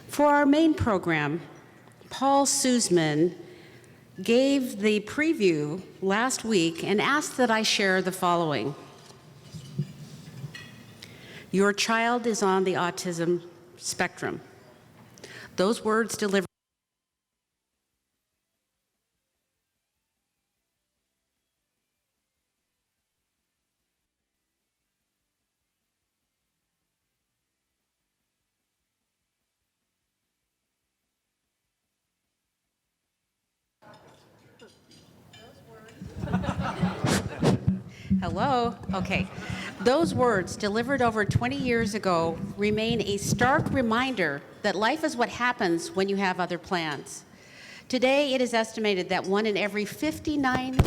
For our main program, Paul Suzman gave the preview last week and asked that I share the following. Your child is on the autism spectrum. Those words delivered. Hello? Okay. Those words, delivered over 20 years ago, remain a stark reminder that life is what happens when you have other plans. Today, it is estimated that 1 in every 59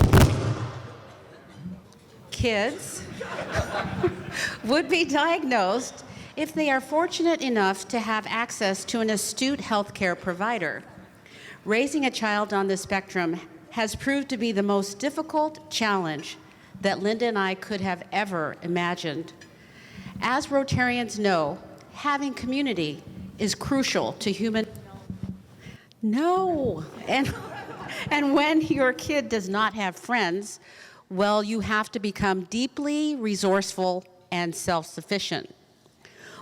kids would be diagnosed if they are fortunate enough to have access to an astute healthcare provider. Raising a child on the spectrum has proved to be the most difficult challenge that Linda and I could have ever imagined. As Rotarians know, having community is crucial to human. No, and when your kid does not have friends, well, you have to become deeply resourceful and self-sufficient.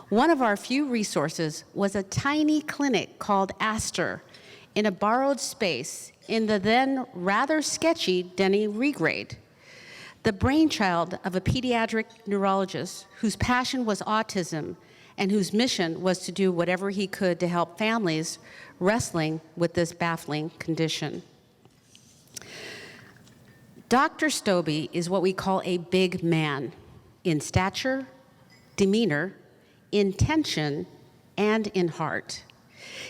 One of our few resources was a tiny clinic called Astor in a borrowed space in the then rather sketchy Denny Regrade. The brainchild of a pediatric neurologist whose passion was autism and whose mission was to do whatever he could to help families wrestling with this baffling condition. Dr. Stobbe is what we call a big man in stature, demeanor, intention, and in heart.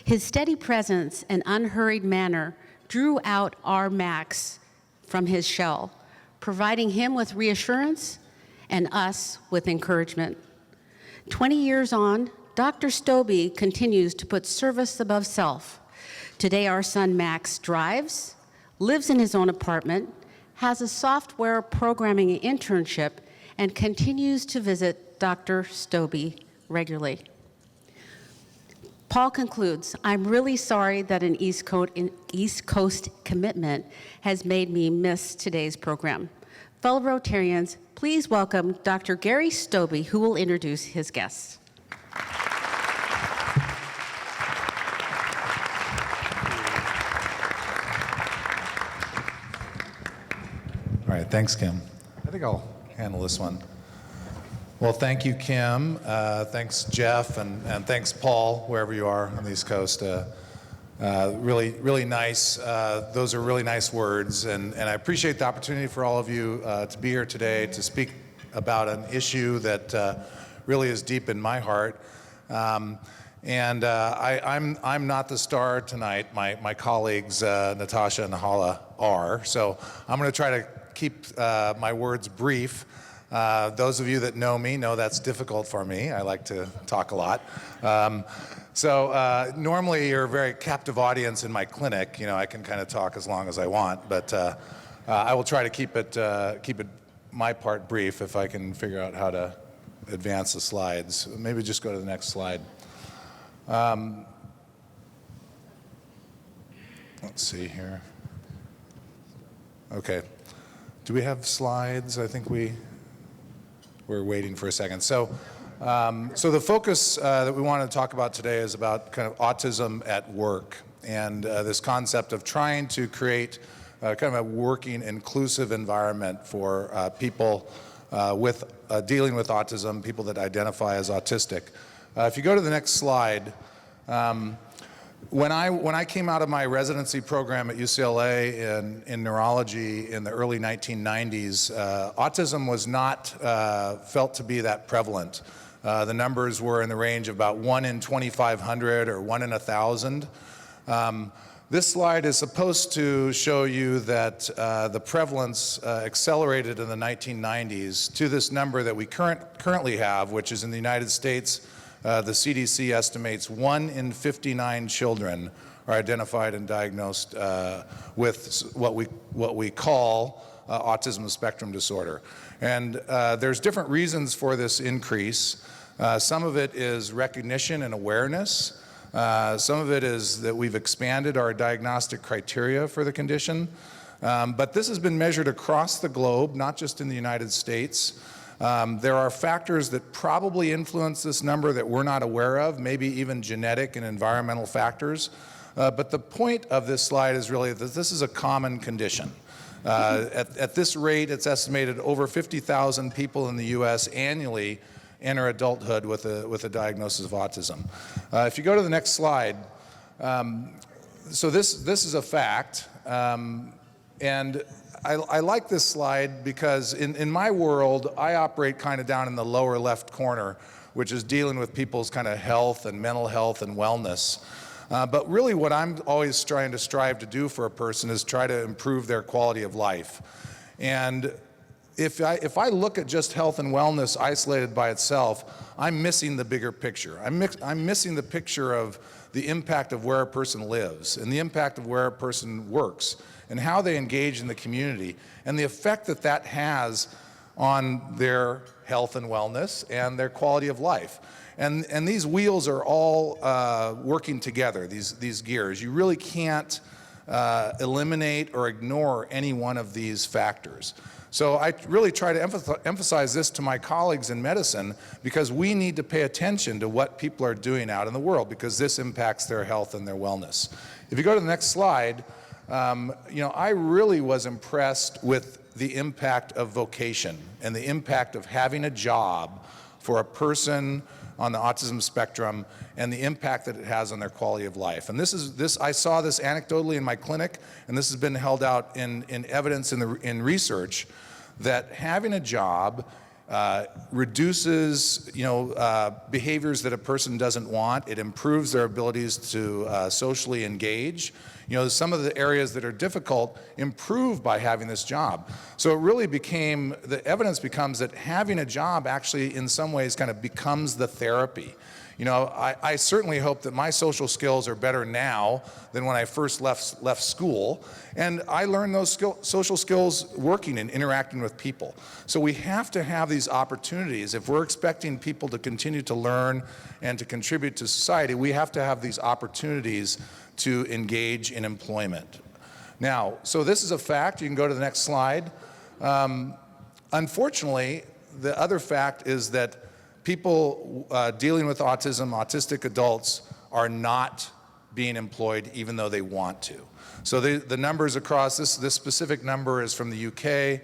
His steady presence and unhurried manner drew out our Max from his shell, providing him with reassurance and us with encouragement. 20 years on, Dr. Stobbe continues to put service above self. Today, our son Max drives, lives in his own apartment, has a software programming internship, and continues to visit Dr. Stobbe regularly. Paul concludes, I'm really sorry that an East Coast commitment has made me miss today's program. Fellow Rotarians, please welcome Dr. Gary Stobbe, who will introduce his guests. All right, thanks, Kim. I think I'll handle this one. Well, thank you, Kim. Thanks, Jeff, and thanks, Paul, wherever you are on the East Coast. Really nice. Those are really nice words, and I appreciate the opportunity for all of you to be here today to speak about an issue that really is deep in my heart. I'm not the star tonight. My colleagues, Natasha and Hala, are. So I'm going to try to keep my words brief. Those of you that know me know that's difficult for me. I like to talk a lot. Normally you're a very captive audience in my clinic. You know, I can kind of talk as long as I want, but I will try to keep it my part brief if I can figure out how to advance the slides. Maybe just go to the next slide. Let's see here. Okay. Do we have slides? I think we're waiting for a second. So the focus that we want to talk about today is about kind of autism at work and this concept of trying to create kind of a working, inclusive environment for people with dealing with autism, people that identify as autistic. If you go to the next slide, when I came out of my residency program at UCLA in neurology in the early 1990s, autism was not felt to be that prevalent. The numbers were in the range of about 1 in 2,500 or 1 in 1,000. This slide is supposed to show you that the prevalence accelerated in the 1990s to this number that we currently have, which is in the United States. The CDC estimates 1 in 59 children are identified and diagnosed with what we call autism spectrum disorder. And there's different reasons for this increase. Some of it is recognition and awareness. Some of it is that we've expanded our diagnostic criteria for the condition, but this has been measured across the globe, not just in the United States. There are factors that probably influence this number that we're not aware of, maybe even genetic and environmental factors. But the point of this slide is really that this is a common condition. At this rate, it's estimated over 50,000 people in the U.S. annually enter adulthood with a diagnosis of autism. If you go to the next slide, so this is a fact, and I like this slide because in my world, I operate kind of down in the lower left corner, which is dealing with people's kind of health and mental health and wellness. But really what I'm always trying to strive to do for a person is try to improve their quality of life. And if I look at just health and wellness isolated by itself, I'm missing the bigger picture. I'm missing the picture of the impact of where a person lives and the impact of where a person works and how they engage in the community and the effect that that has on their health and wellness and their quality of life. And these wheels are all working together, these gears. You really can't eliminate or ignore any one of these factors. So I really try to emphasize this to my colleagues in medicine because we need to pay attention to what people are doing out in the world because this impacts their health and their wellness. If you go to the next slide, I really was impressed with the impact of vocation and the impact of having a job for a person on the autism spectrum and the impact that it has on their quality of life. And I saw this anecdotally in my clinic, and this has been held out in evidence in research that having a job reduces behaviors that a person doesn't want. It improves their abilities to socially engage. Some of the areas that are difficult improve by having this job. So it really the evidence becomes that having a job actually in some ways kind of becomes the therapy. I certainly hope that my social skills are better now than when I first left school. And I learned those social skills working and interacting with people. So we have to have these opportunities. If we're expecting people to continue to learn and to contribute to society, we have to have these opportunities to engage in employment. Now, so this is a fact. You can go to the next slide. Unfortunately, the other fact is that people dealing with autism, autistic adults, are not being employed even though they want to. So the numbers across, this specific number is from the UK.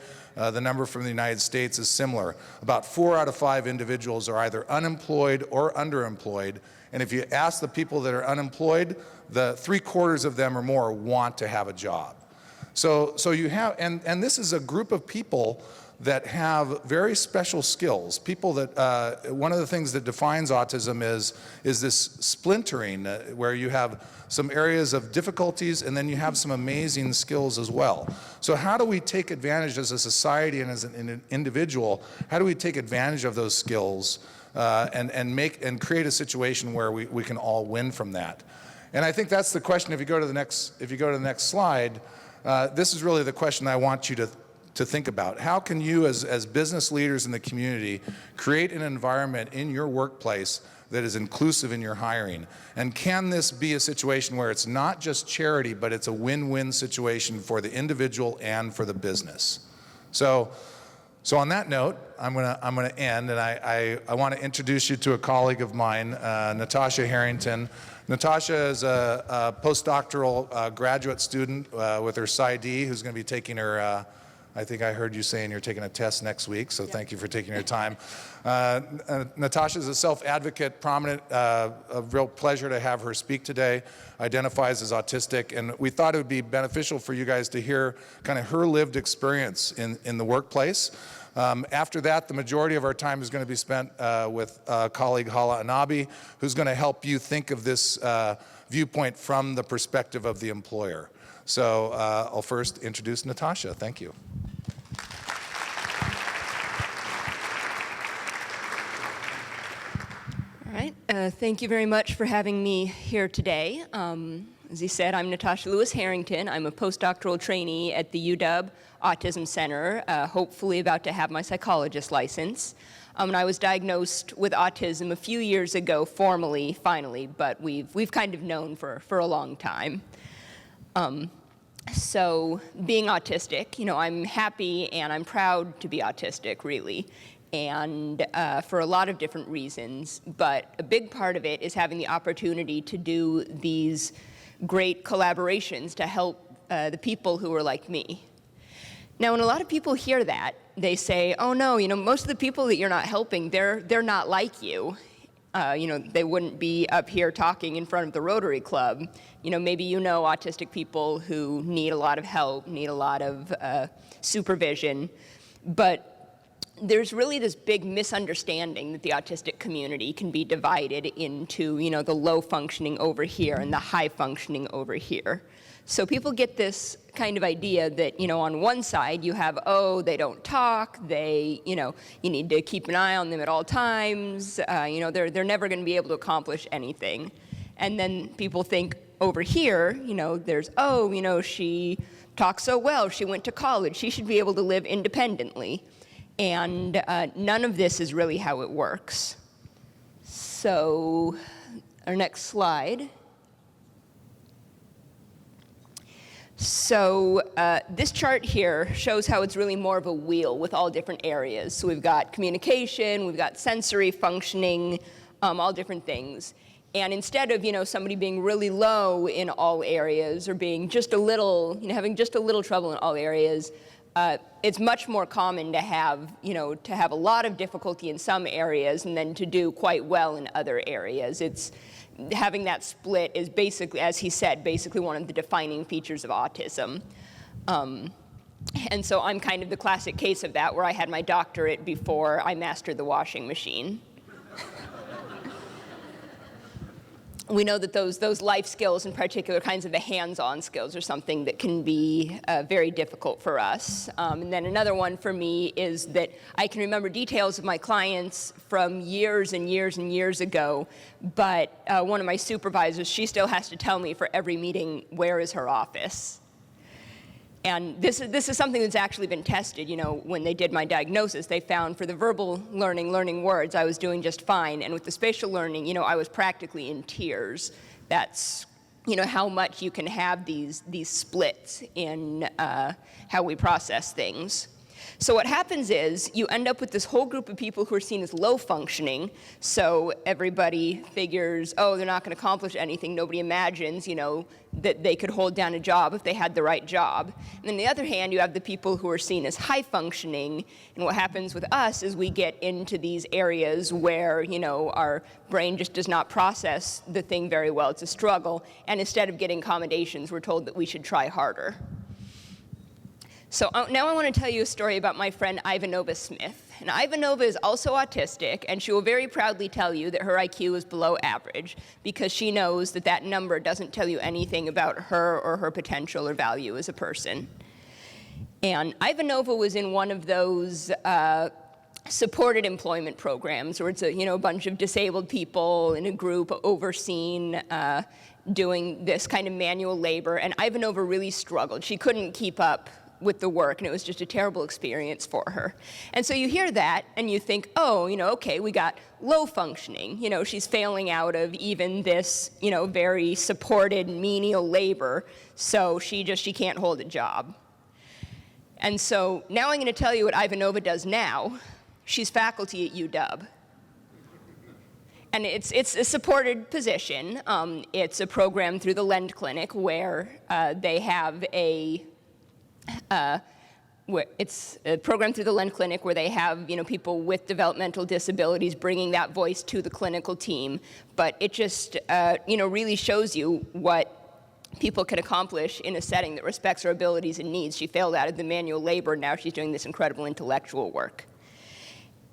The number from the United States is similar. About 4 out of 5 individuals are either unemployed or underemployed. And if you ask the people that are unemployed, the 3/4 of them or more want to have a job. So you have, and this is a group of people that have very special skills. People that, one of the things that defines autism is this splintering, where you have some areas of difficulties and then you have some amazing skills as well. So how do we take advantage as a society and as an individual, how do we take advantage of those skills and create a situation where we can all win from that? And I think that's the question. If you go to the next slide, this is really the question I want you to think about. How can you as business leaders in the community create an environment in your workplace that is inclusive in your hiring? And can this be a situation where it's not just charity, but it's a win-win situation for the individual and for the business? So on that note, I'm gonna end, and I want to introduce you to a colleague of mine, Natasha Harrington. Natasha is a postdoctoral graduate student with her PsyD, who's going to be taking her, I think I heard you saying you're taking a test next week, so thank you for taking your time. Natasha is a self-advocate, prominent, a real pleasure to have her speak today, identifies as autistic, and we thought it would be beneficial for you guys to hear kind of her lived experience in the workplace. After that, the majority of our time is going to be spent with colleague Hala Annabi, who's going to help you think of this viewpoint from the perspective of the employer. So I'll first introduce Natasha. Thank you. All right. Thank you very much for having me here today. As he said, I'm Natasha Harrington. I'm a postdoctoral trainee at the UW Autism Center, hopefully about to have my psychologist license. And I was diagnosed with autism a few years ago, formally, finally, but we've kind of known for a long time. So being autistic, I'm happy and I'm proud to be autistic, really, and for a lot of different reasons. But a big part of it is having the opportunity to do these great collaborations to help the people who are like me. Now, when a lot of people hear that, they say, oh no, most of the people that you're not helping, they're not like you. They wouldn't be up here talking in front of the Rotary Club. Maybe autistic people who need a lot of help, need a lot of supervision, but there's really this big misunderstanding that the autistic community can be divided into, the low functioning over here and the high functioning over here. So people get this kind of idea that, on one side you have, oh, they don't talk, you need to keep an eye on them at all times, they're never going to be able to accomplish anything. And then people think over here, there's, oh, she talks so well, she went to college, she should be able to live independently. And none of this is really how it works. So, our next slide. So this chart here shows how it's really more of a wheel with all different areas. So we've got communication, we've got sensory functioning, all different things. And instead of, somebody being really low in all areas or being just a little, having just a little trouble in all areas, it's much more common to have, to have a lot of difficulty in some areas and then to do quite well in other areas. Having that split is basically, as he said, basically one of the defining features of autism. And so I'm kind of the classic case of that, where I had my doctorate before I mastered the washing machine. We know that those life skills, in particular kinds of the hands-on skills, are something that can be very difficult for us. And then another one for me is that I can remember details of my clients from years and years and years ago, but one of my supervisors, she still has to tell me for every meeting, where is her office? And this is something that's actually been tested. When they did my diagnosis, they found for the verbal learning words, I was doing just fine. And with the spatial learning, I was practically in tears. That's, how much you can have these splits in how we process things. So what happens is you end up with this whole group of people who are seen as low functioning. So everybody figures, oh, they're not going to accomplish anything. Nobody imagines, that they could hold down a job if they had the right job. And on the other hand, you have the people who are seen as high functioning. And what happens with us is we get into these areas where, our brain just does not process the thing very well. It's a struggle. And instead of getting accommodations, we're told that we should try harder. So now I want to tell you a story about my friend Ivanova Smith. And Ivanova is also autistic, and she will very proudly tell you that her IQ is below average because she knows that that number doesn't tell you anything about her or her potential or value as a person. And Ivanova was in one of those supported employment programs where it's a bunch of disabled people in a group overseen doing this kind of manual labor, and Ivanova really struggled. She couldn't keep up with the work, and it was just a terrible experience for her. And so you hear that, and you think, oh, okay, we got low functioning. She's failing out of even this, very supported menial labor, so she can't hold a job. And so now I'm going to tell you what Ivanova does now. She's faculty at UW. And it's a supported position. It's a program through the Lend Clinic where they have it's a program through the Lend Clinic where they have, people with developmental disabilities bringing that voice to the clinical team. But it just, really shows you what people can accomplish in a setting that respects her abilities and needs. She failed out of the manual labor, now she's doing this incredible intellectual work.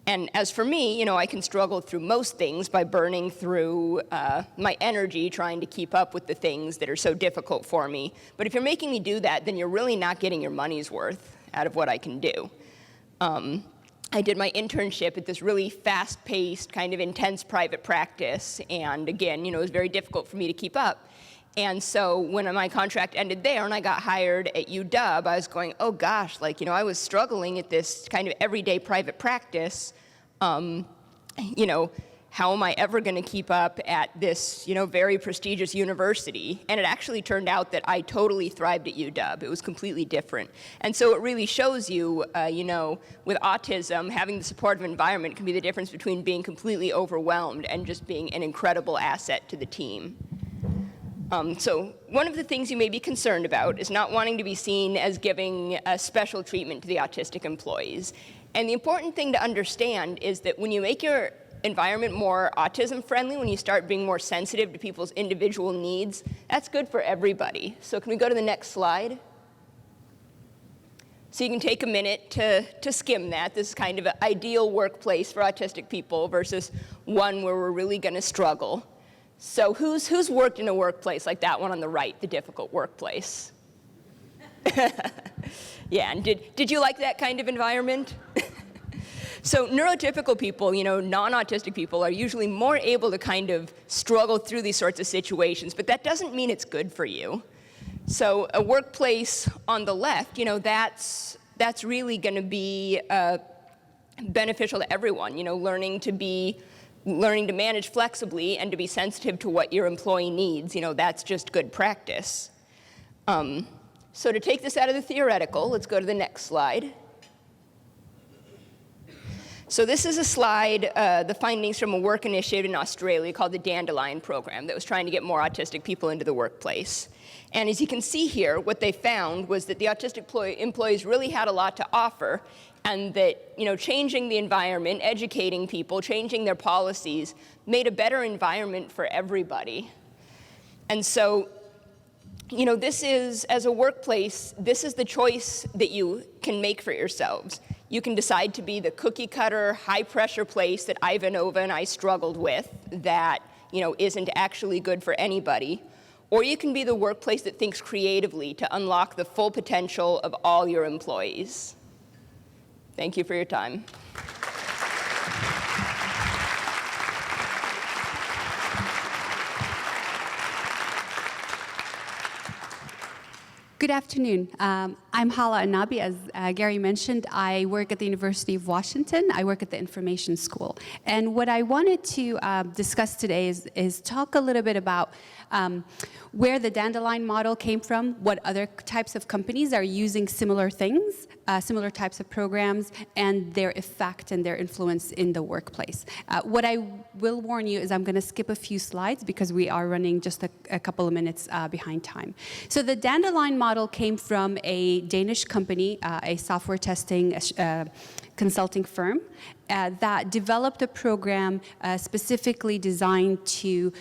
And as for me, I can struggle through most things by burning through my energy trying to keep up with the things that are so difficult for me. But if you're making me do that, then you're really not getting your money's worth out of what I can do. I did my internship at this really fast-paced, kind of intense private practice. And again, it was very difficult for me to keep up. And so when my contract ended there and I got hired at UW, I was going, oh gosh, like, I was struggling at this kind of everyday private practice. How am I ever going to keep up at this, very prestigious university? And it actually turned out that I totally thrived at UW. It was completely different. And so it really shows you, with autism, having the supportive environment can be the difference between being completely overwhelmed and just being an incredible asset to the team. So one of the things you may be concerned about is not wanting to be seen as giving a special treatment to the autistic employees. And the important thing to understand is that when you make your environment more autism friendly, when you start being more sensitive to people's individual needs, that's good for everybody. So can we go to the next slide? So you can take a minute to skim that. This is kind of an ideal workplace for autistic people versus one where we're really going to struggle. So who's worked in a workplace like that one on the right, the difficult workplace? Yeah, and did you like that kind of environment? So neurotypical people, non-autistic people, are usually more able to kind of struggle through these sorts of situations, but that doesn't mean it's good for you. So a workplace on the left, that's really going to be beneficial to everyone, learning to manage flexibly and to be sensitive to what your employee needs, that's just good practice. So to take this out of the theoretical, let's go to the next slide. So this is a slide, the findings from a work initiative in Australia called the Dandelion Program that was trying to get more autistic people into the workplace. And as you can see here, what they found was that the autistic employees really had a lot to offer, and that changing the environment, educating people, changing their policies made a better environment for everybody. And so, this is, as a workplace, this is the choice that you can make for yourselves. You can decide to be the cookie-cutter, high-pressure place that Ivanova and I struggled with that, isn't actually good for anybody. Or you can be the workplace that thinks creatively to unlock the full potential of all your employees. Thank you for your time. Good afternoon. I'm Hala Annabi. As Gary mentioned, I work at the University of Washington. I work at the Information School. And what I wanted to discuss today is talk a little bit about where the Dandelion model came from, what other types of companies are using similar things, similar types of programs, and their effect and their influence in the workplace. What I will warn you is I'm going to skip a few slides because we are running just a couple of minutes behind time. So the Dandelion model came from a Danish company, a software testing consulting firm that developed a program specifically designed to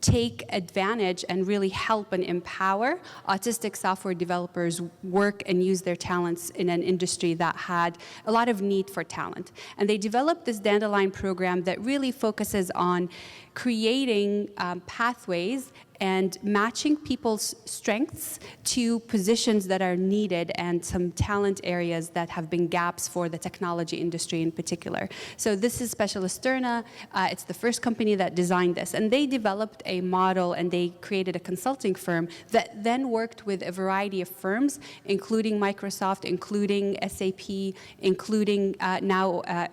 take advantage and really help and empower autistic software developers work and use their talents in an industry that had a lot of need for talent. And they developed this Dandelion program that really focuses on creating pathways and matching people's strengths to positions that are needed and some talent areas that have been gaps for the technology industry in particular. So this is Specialist Sterna. It's the first company that designed this. And they developed a model and they created a consulting firm that then worked with a variety of firms, including Microsoft, including SAP, including now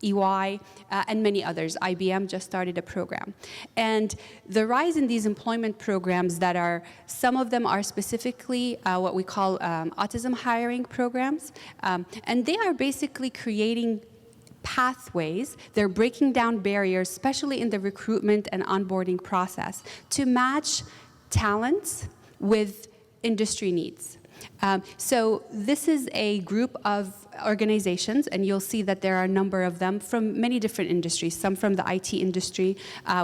EY, and many others. IBM just started a program. And the rise in these employment programs that are, some of them are specifically what we call autism hiring programs, and they are basically creating pathways. They're breaking down barriers, especially in the recruitment and onboarding process, to match talents with industry needs. So this is a group of organizations, and you'll see that there are a number of them from many different industries, some from the IT industry.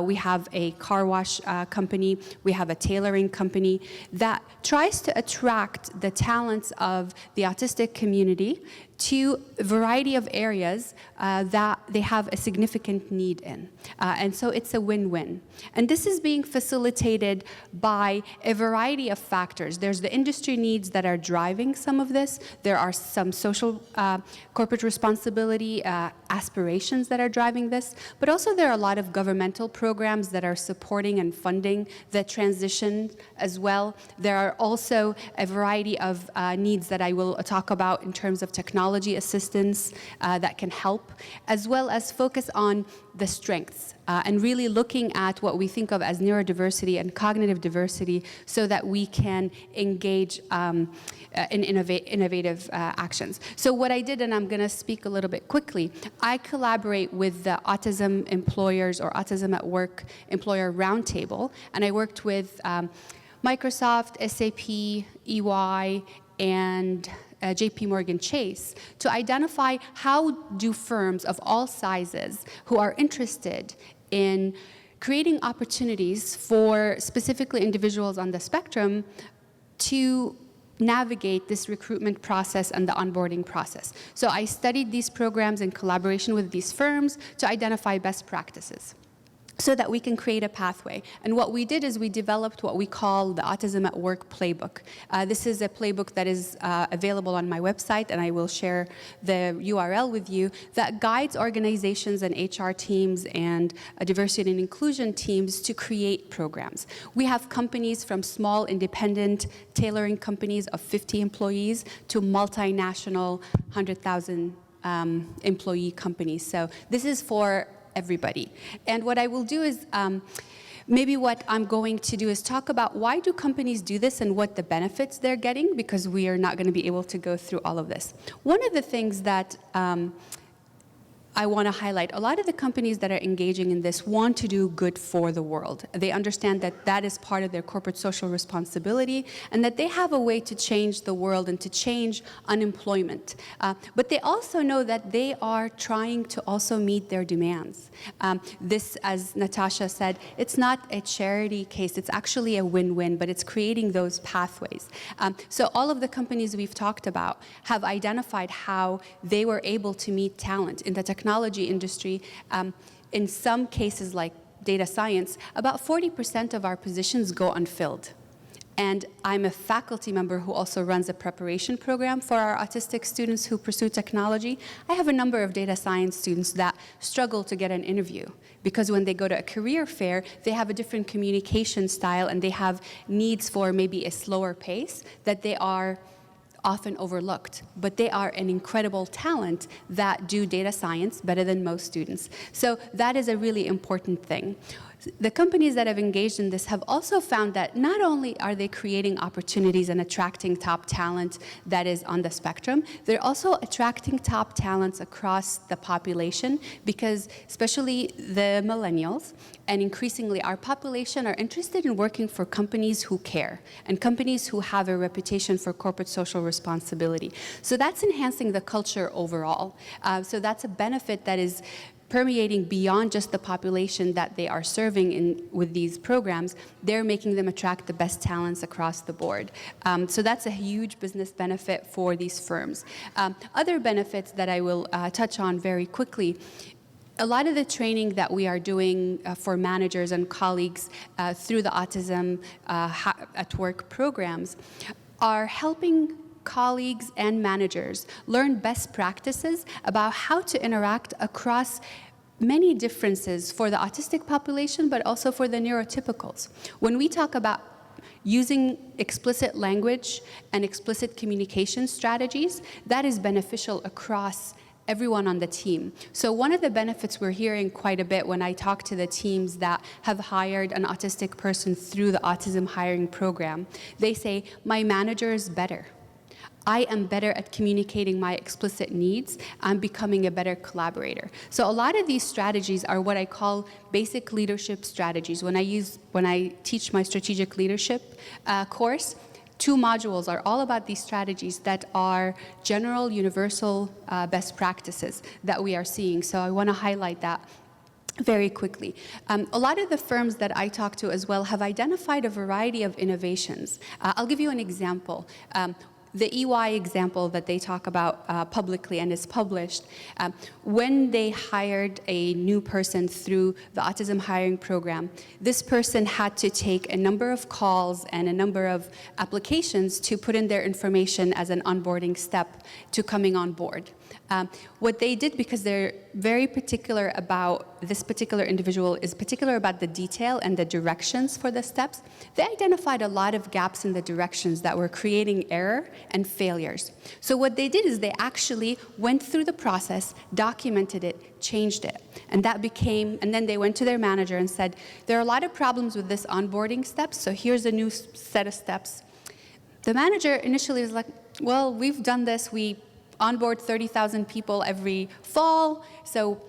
We have a car wash company. We have a tailoring company that tries to attract the talents of the autistic community to a variety of areas that they have a significant need in. And so it's a win-win. And this is being facilitated by a variety of factors. There's the industry needs that are driving some of this. There are some social corporate responsibility aspirations that are driving this. But also there are a lot of governmental programs that are supporting and funding the transition as well. There are also a variety of needs that I will talk about in terms of technology assistance that can help, as well as focus on the strengths and really looking at what we think of as neurodiversity and cognitive diversity so that we can engage in innovative actions. So what I did, and I'm going to speak a little bit quickly, I collaborate with the Autism Employers or Autism at Work Employer Roundtable, and I worked with Microsoft, SAP, EY, and JP Morgan Chase to identify how do firms of all sizes who are interested in creating opportunities for specifically individuals on the spectrum to navigate this recruitment process and the onboarding process. So I studied these programs in collaboration with these firms to identify best practices so that we can create a pathway. And what we did is we developed what we call the Autism at Work playbook. This is a playbook that is available on my website, and I will share the URL with you, that guides organizations and HR teams and diversity and inclusion teams to create programs. We have companies from small independent tailoring companies of 50 employees to multinational 100,000 employee companies. So this is for everybody. And what I will do is, maybe what I'm going to do is talk about why do companies do this and what the benefits they're getting, because we are not going to be able to go through all of this. One of the things that I want to highlight, a lot of the companies that are engaging in this want to do good for the world. They understand that that is part of their corporate social responsibility and that they have a way to change the world and to change unemployment. But they also know that they are trying to also meet their demands. This, as Natasha said, it's not a charity case. It's actually a win-win, but it's creating those pathways. So all of the companies we've talked about have identified how they were able to meet talent in the technology industry. In some cases, like data science, about 40% of our positions go unfilled. And I'm a faculty member who also runs a preparation program for our autistic students who pursue technology. I have a number of data science students that struggle to get an interview because when they go to a career fair, they have a different communication style and they have needs for maybe a slower pace that they are often overlooked, but they are an incredible talent that do data science better than most students. So that is a really important thing. The companies that have engaged in this have also found that not only are they creating opportunities and attracting top talent that is on the spectrum, they're also attracting top talents across the population because especially the millennials and increasingly our population are interested in working for companies who care and companies who have a reputation for corporate social responsibility. So that's enhancing the culture overall. So that's a benefit that is permeating beyond just the population that they are serving with these programs. They're making them attract the best talents across the board. So that's a huge business benefit for these firms. Other benefits that I will touch on very quickly. A lot of the training that we are doing for managers and colleagues through the Autism at Work programs are helping colleagues and managers learn best practices about how to interact across many differences for the autistic population, but also for the neurotypicals. When we talk about using explicit language and explicit communication strategies, that is beneficial across everyone on the team. So one of the benefits we're hearing quite a bit when I talk to the teams that have hired an autistic person through the autism hiring program, they say, my manager is better. I am better at communicating my explicit needs. I'm becoming a better collaborator. So a lot of these strategies are what I call basic leadership strategies. When I teach my strategic leadership course, 2 modules are all about these strategies that are general, universal best practices that we are seeing. So I want to highlight that very quickly. A lot of the firms that I talk to as well have identified a variety of innovations. I'll give you an example. The EY example that they talk about publicly and is published, when they hired a new person through the autism hiring program, this person had to take a number of calls and a number of applications to put in their information as an onboarding step to coming on board. What they did, because they're very particular about, this particular individual is particular about the detail and the directions for the steps, they identified a lot of gaps in the directions that were creating error and failures. So what they did is they actually went through the process, documented it, changed it. And that became, and then they went to their manager and said, there are a lot of problems with this onboarding steps, so here's a new set of steps. The manager initially was like, well, we've done this, we onboard 30,000 people every fall, so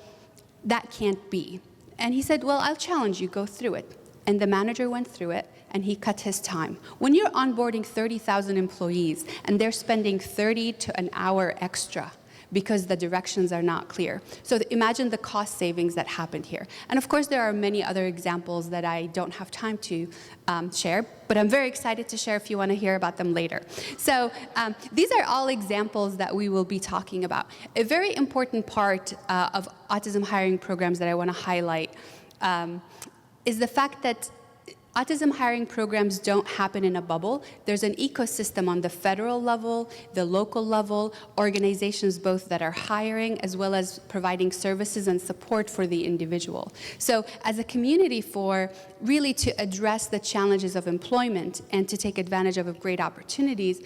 that can't be. And he said, well, I'll challenge you, go through it. And the manager went through it, and he cut his time. When you're onboarding 30,000 employees, and they're spending 30 to an hour extra because the directions are not clear. So imagine the cost savings that happened here. And of course, there are many other examples that I don't have time to share, but I'm very excited to share if you want to hear about them later. So these are all examples that we will be talking about. A very important part of autism hiring programs that I want to highlight is the fact that autism hiring programs don't happen in a bubble. There's an ecosystem on the federal level, the local level, organizations both that are hiring as well as providing services and support for the individual. So as a community, for really to address the challenges of employment and to take advantage of great opportunities,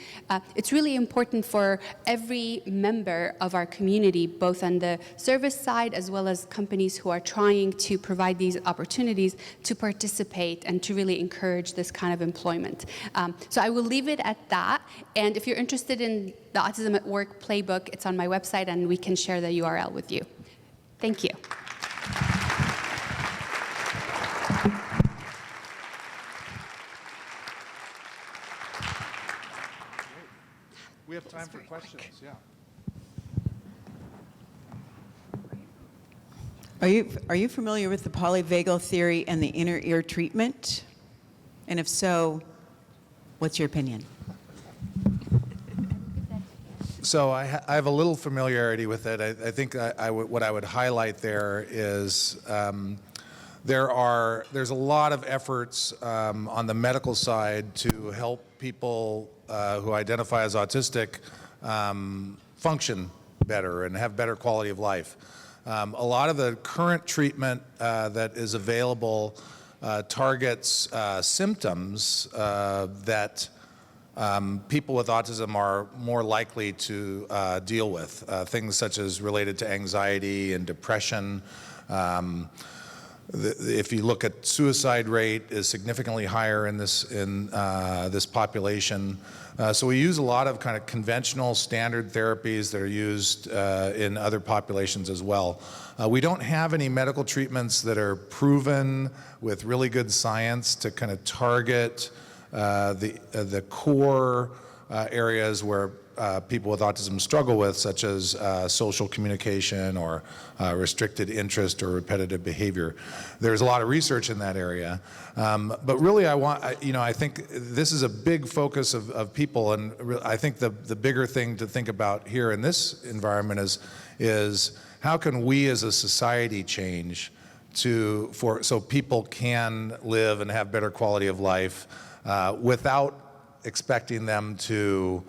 it's really important for every member of our community, both on the service side as well as companies who are trying to provide these opportunities, to participate and to really encourage this kind of employment. So I will leave it at that. And if you're interested in the Autism at Work playbook, it's on my website, and we can share the URL with you. Thank you. We have time for questions, yeah. Are you familiar with the polyvagal theory and the inner ear treatment? And if so, what's your opinion? So I have a little familiarity with it. I think what I would highlight there is there's a lot of efforts on the medical side to help people who identify as autistic function better and have better quality of life. A lot of the current treatment that is available targets symptoms that people with autism are more likely to deal with, things such as related to anxiety and depression. If you look at suicide rate is significantly higher in this population. So we use a lot of kind of conventional standard therapies that are used in other populations as well. We don't have any medical treatments that are proven with really good science to kind of target the core areas where people with autism struggle with, such as social communication or restricted interest or repetitive behavior. There's a lot of research in that area, but really I think this is a big focus of people, and I think the bigger thing to think about here in this environment is how can we as a society change so people can live and have better quality of life without expecting them to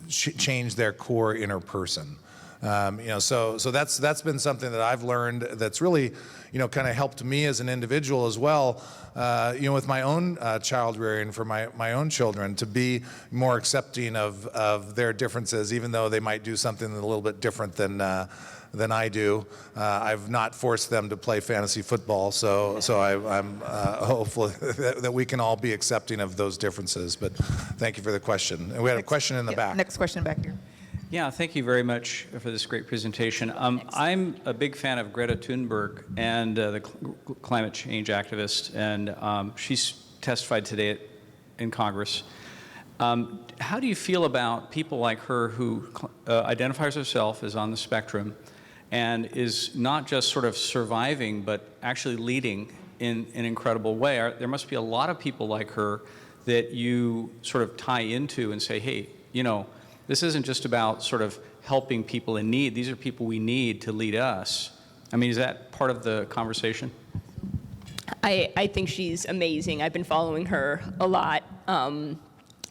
change their core inner person. So that's been something that I've learned that's really, kind of helped me as an individual as well, with my own child rearing for my own children, to be more accepting of their differences, even though they might do something a little bit different than I do. I've not forced them to play fantasy football, so I'm hopeful that we can all be accepting of those differences. But thank you for the question. And we had a question in the back. Next question back here. Yeah, thank you very much for this great presentation. I'm a big fan of Greta Thunberg and the climate change activist, and she's testified today in Congress. How do you feel about people like her who identifies herself as on the spectrum and is not just sort of surviving, but actually leading in an incredible way? There must be a lot of people like her that you sort of tie into and say, hey, you know, this isn't just about sort of helping people in need. These are people we need to lead us. I mean, is that part of the conversation? I think she's amazing. I've been following her a lot.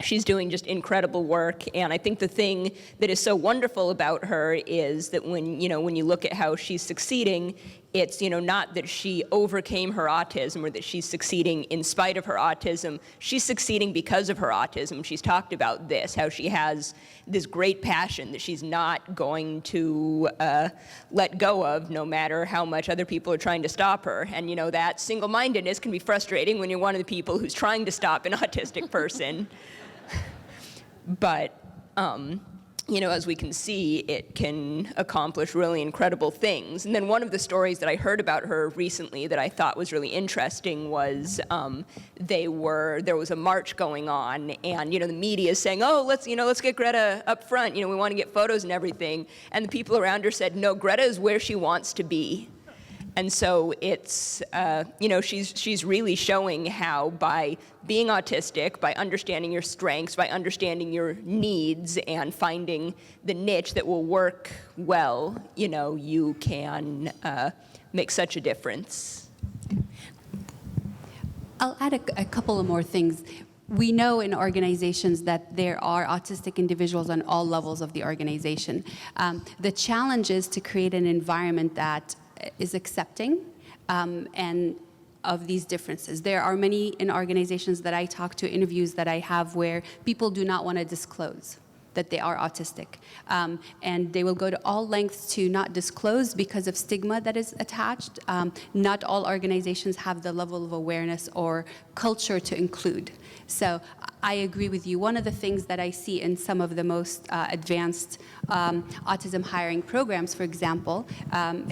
She's doing just incredible work, and I think the thing that is so wonderful about her is that when you look at how she's succeeding, it's not that she overcame her autism or that she's succeeding in spite of her autism. She's succeeding because of her autism. She's talked about this, how she has this great passion that she's not going to let go of, no matter how much other people are trying to stop her. And that single-mindedness can be frustrating when you're one of the people who's trying to stop an autistic person. But, as we can see, it can accomplish really incredible things. And then one of the stories that I heard about her recently that I thought was really interesting was there was a march going on, and the media is saying, oh, let's get Greta up front. We want to get photos and everything. And the people around her said, no, Greta is where she wants to be. And so it's, she's really showing how by being autistic, by understanding your strengths, by understanding your needs and finding the niche that will work well, you can make such a difference. I'll add a couple of more things. We know in organizations that there are autistic individuals on all levels of the organization. The challenge is to create an environment that is accepting and of these differences. There are many in organizations that I talk to, interviews that I have, where people do not want to disclose that they are autistic. And they will go to all lengths to not disclose because of stigma that is attached. Not all organizations have the level of awareness or culture to include. So I agree with you. One of the things that I see in some of the most advanced autism hiring programs, for example,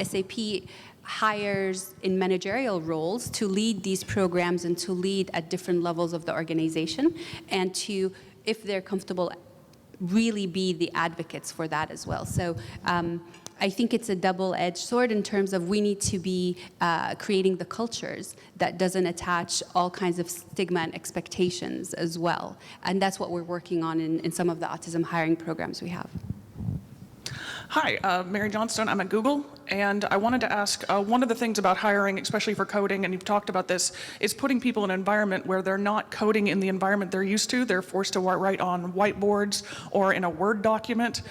SAP hires in managerial roles to lead these programs and to lead at different levels of the organization, and to, if they're comfortable, really be the advocates for that as well. So I think it's a double-edged sword in terms of we need to be creating the cultures that doesn't attach all kinds of stigma and expectations as well. And that's what we're working on in some of the autism hiring programs we have. Hi, Mary Johnstone. I'm at Google, and I wanted to ask, one of the things about hiring, especially for coding, and you've talked about this, is putting people in an environment where they're not coding in the environment they're used to. They're forced to write on whiteboards or in a Word document.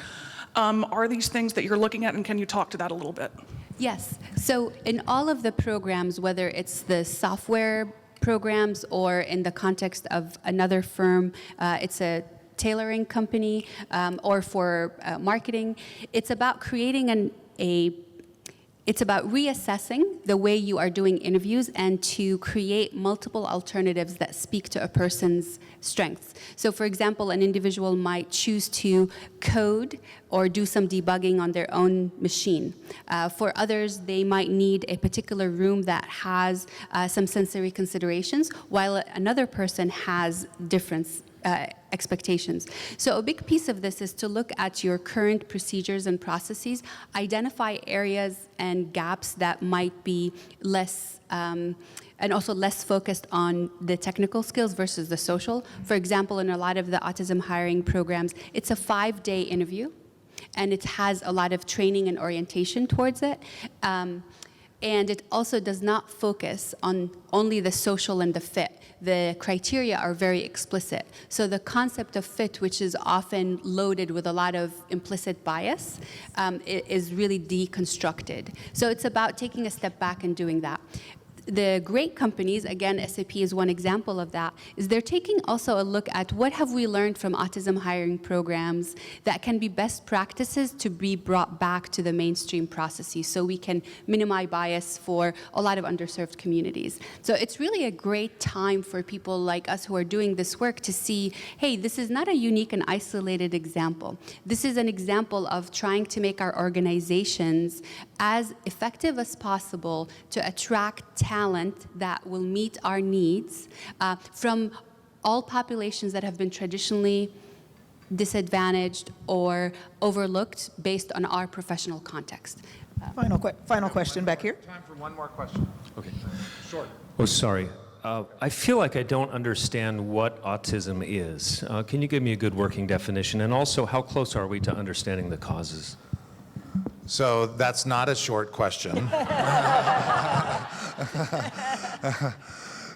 Are these things that you're looking at, and can you talk to that a little bit? Yes. So in all of the programs, whether it's the software programs or in the context of another firm, it's a tailoring company, or for marketing, it's about creating it's about reassessing the way you are doing interviews and to create multiple alternatives that speak to a person's strengths. So for example, an individual might choose to code or do some debugging on their own machine. For others, they might need a particular room that has some sensory considerations, while another person has different expectations. So a big piece of this is to look at your current procedures and processes, identify areas and gaps that might be less and also less focused on the technical skills versus the social. For example, in a lot of the autism hiring programs, it's a 5-day interview, and it has a lot of training and orientation towards it. And it also does not focus on only the social and the fit. The criteria are very explicit. So the concept of fit, which is often loaded with a lot of implicit bias, is really deconstructed. So it's about taking a step back and doing that. The great companies, again, SAP is one example of that, is they're taking also a look at what have we learned from autism hiring programs that can be best practices to be brought back to the mainstream processes so we can minimize bias for a lot of underserved communities. So it's really a great time for people like us who are doing this work to see, hey, this is not a unique and isolated example. This is an example of trying to make our organizations as effective as possible to attract talent that will meet our needs from all populations that have been traditionally disadvantaged or overlooked based on our professional context. Final question back here. Time for one more question. Okay. Short. Oh, sorry. I feel like I don't understand what autism is. Can you give me a good working definition? And also, how close are we to understanding the causes? So that's not a short question.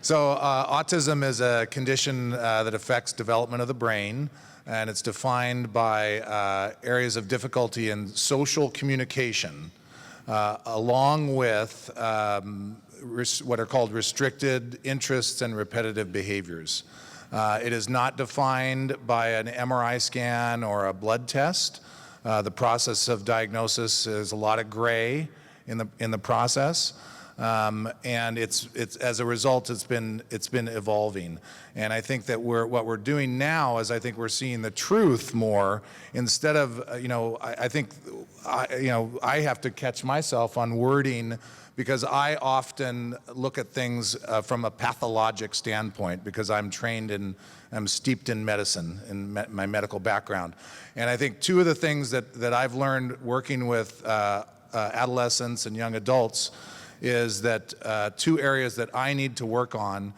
So autism is a condition that affects development of the brain, and it's defined by areas of difficulty in social communication, along with what are called restricted interests and repetitive behaviors. It is not defined by an MRI scan or a blood test. The process of diagnosis is a lot of gray in the process. And it's as a result, it's been evolving. And I think that what we're doing now is I think we're seeing the truth more instead of, I think, I have to catch myself on wording because I often look at things from a pathologic standpoint because I'm steeped in medicine, in my medical background. And I think two of the things that I've learned working with adolescents and young adults is that two areas that I need to work on,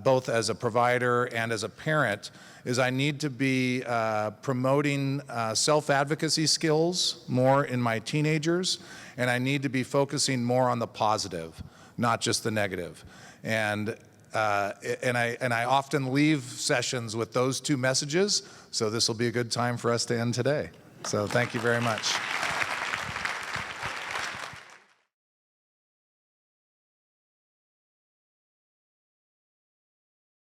both as a provider and as a parent, is I need to be promoting self-advocacy skills more in my teenagers, and I need to be focusing more on the positive, not just the negative. And I often leave sessions with those two messages, so this will be a good time for us to end today. So thank you very much.